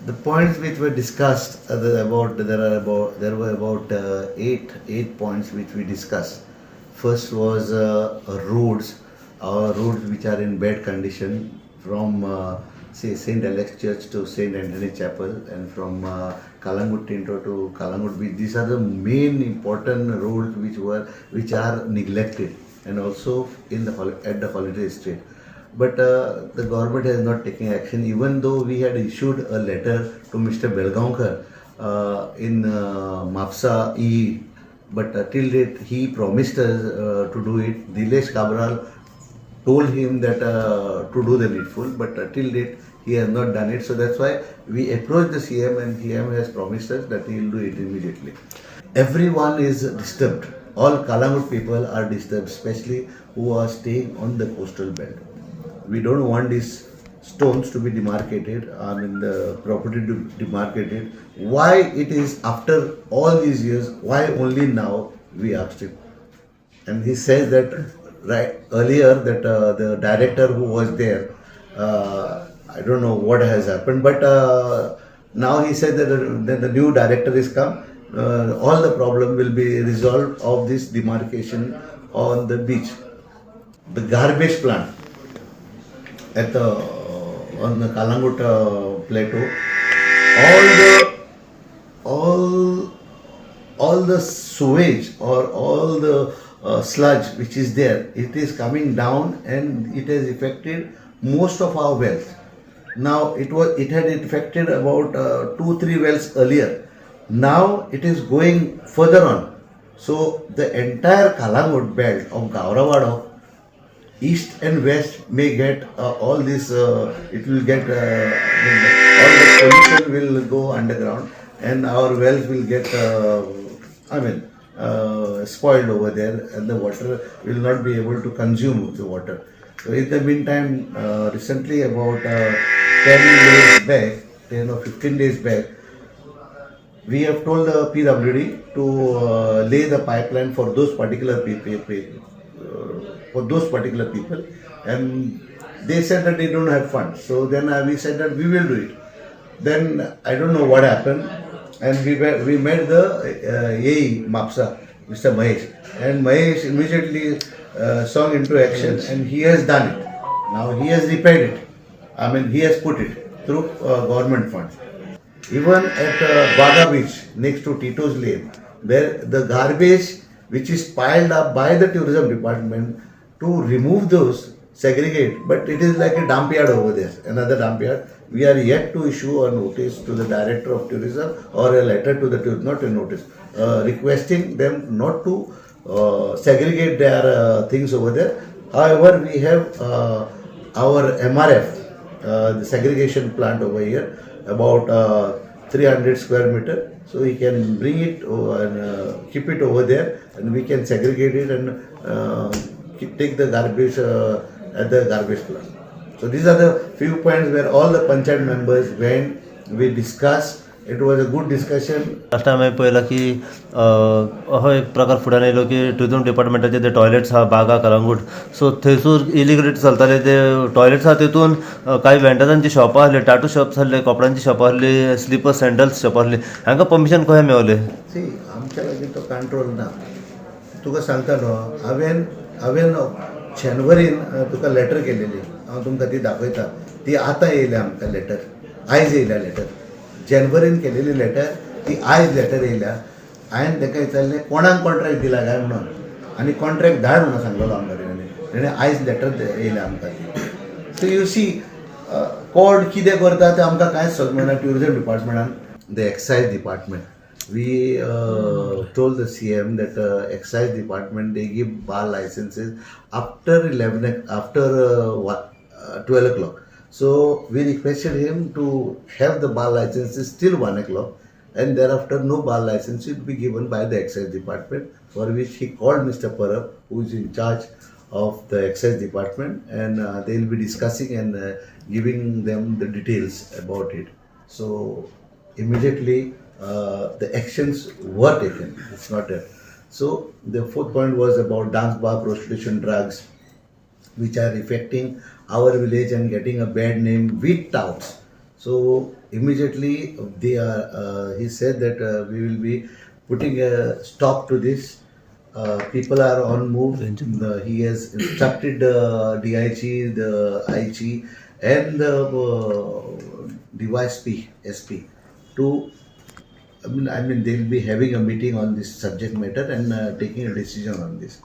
The points which were discussed there were about eight points which we discussed. First was roads which are in bad condition from say Saint Alex Church to Saint Anthony Chapel, and from Calangute Tinto to Calangute Beach. These are the main important roads which are neglected, and also at the holiday estate. But the government has not taken action, even though we had issued a letter to Mr. Belgaonkar in MAPSA E, but till date he promised us to do it. Dilesh Cabral told him that to do the needful, but till date he has not done it. So that's why we approached the CM, and CM has promised us that he will do it immediately. Everyone is disturbed. All Kalangut people are disturbed, especially who are staying on the coastal belt. We don't want these stones to be demarcated, the property to be demarcated. Why it is after all these years, why only now, we asked him. And he says that right earlier that the director who was there, I don't know what has happened, but now he said that the new director is come. All the problem will be resolved of this demarcation on the beach. The garbage plant at on the Kalangut plateau, all the sewage or all the sludge which is there, it is coming down, and it has affected most of our wells. Now it had affected about 2-3 wells earlier. Now it is going further on. So the entire Kalangut belt of Gauravada, east and west, may get all this. It will get all the pollution will go underground, and our wells will get spoiled over there, and the water will not be able to consume the water. So in the meantime, recently about 10 or 15 days back, we have told the PWD to lay the pipeline for those particular people, and they said that they don't have funds. So then we said that we will do it. Then I don't know what happened, and we met the AE MAPSA, Mr. Mahesh, and Mahesh immediately swung into action, and he has done it. Now he has repaired it. He has put it through government funds. Even at Baga Beach, next to Tito's Lane, where the garbage which is piled up by the tourism department, to remove those, segregate, but it is like a dump yard over there, another dump yard. We are yet to issue a notice to the director of tourism, or a letter to the not a notice, requesting them not to segregate their things over there. However, we have our MRF, the segregation plant over here, about 300 square meter. So we can bring it and keep it over there, and we can segregate it and take the garbage at the garbage plant. So these are the few points where all the Panchayat members went, we discussed. It was a good discussion. Last time हांवें पळयलां की अहो एक प्रकार फुड्यान येयलो की tourism डिपार्टमेंटाचे ते टॉयलेट्स आहा बागा कलंगूट, सो थंयसर इलिगलिटी चलताले. ते टॉयलेट्स आहा तितून कांय वेंडरांची शॉपां आसली, टाटू शॉप्स आसले, कपड्यांची शॉपां आसली, स्लिपर्स सँडल्स शॉपां आसली. हांकां परमिशन खंय मेळलें? सी आमच्या लागीं तो कंट्रोल ना. तुका सांगता न्हू, हांवें शेनवारीन तुका लेटर केलेली, हांव तुमकां ती दाखयता. ती आतां येयल्या आमकां लेटर, आयज येयल्या लेटर. जानेवारीन केलेली लेटर, ती आयज लेटर येयल्या. हांवें ताका विचारलें कोणाक कॉन्ट्रॅक्ट दिला काय म्हणून, आनी कॉन्ट्रॅक्ट धाड म्हणून सांगलेलो आमकां ताणें आयज लेटर येयल्या आमकां ती. सो यू सी कोण कितें करता तें आमकां कांयच समजना. ट्युरिजम डिपार्टमेंटान, the excise department, we told the CM that excise department, they give bar licenses after 12 o'clock. So we requested him to have the bar licenses till 1 o'clock, and thereafter no bar license will be given by the excise department, for which he called Mr. Parab, who is in charge of the excise department, and they will be discussing and giving them the details about it. So immediately the actions were taken. It's not that. So the fourth point was about dance bar, prostitution, drugs, which are affecting our village and getting a bad name with touts. So immediately he said that we will be putting a stop to this. People are on move. He has instructed the DIG, the IG, and the DYSP, SP to. I mean, they'll be having a meeting on this subject matter and taking a decision on this.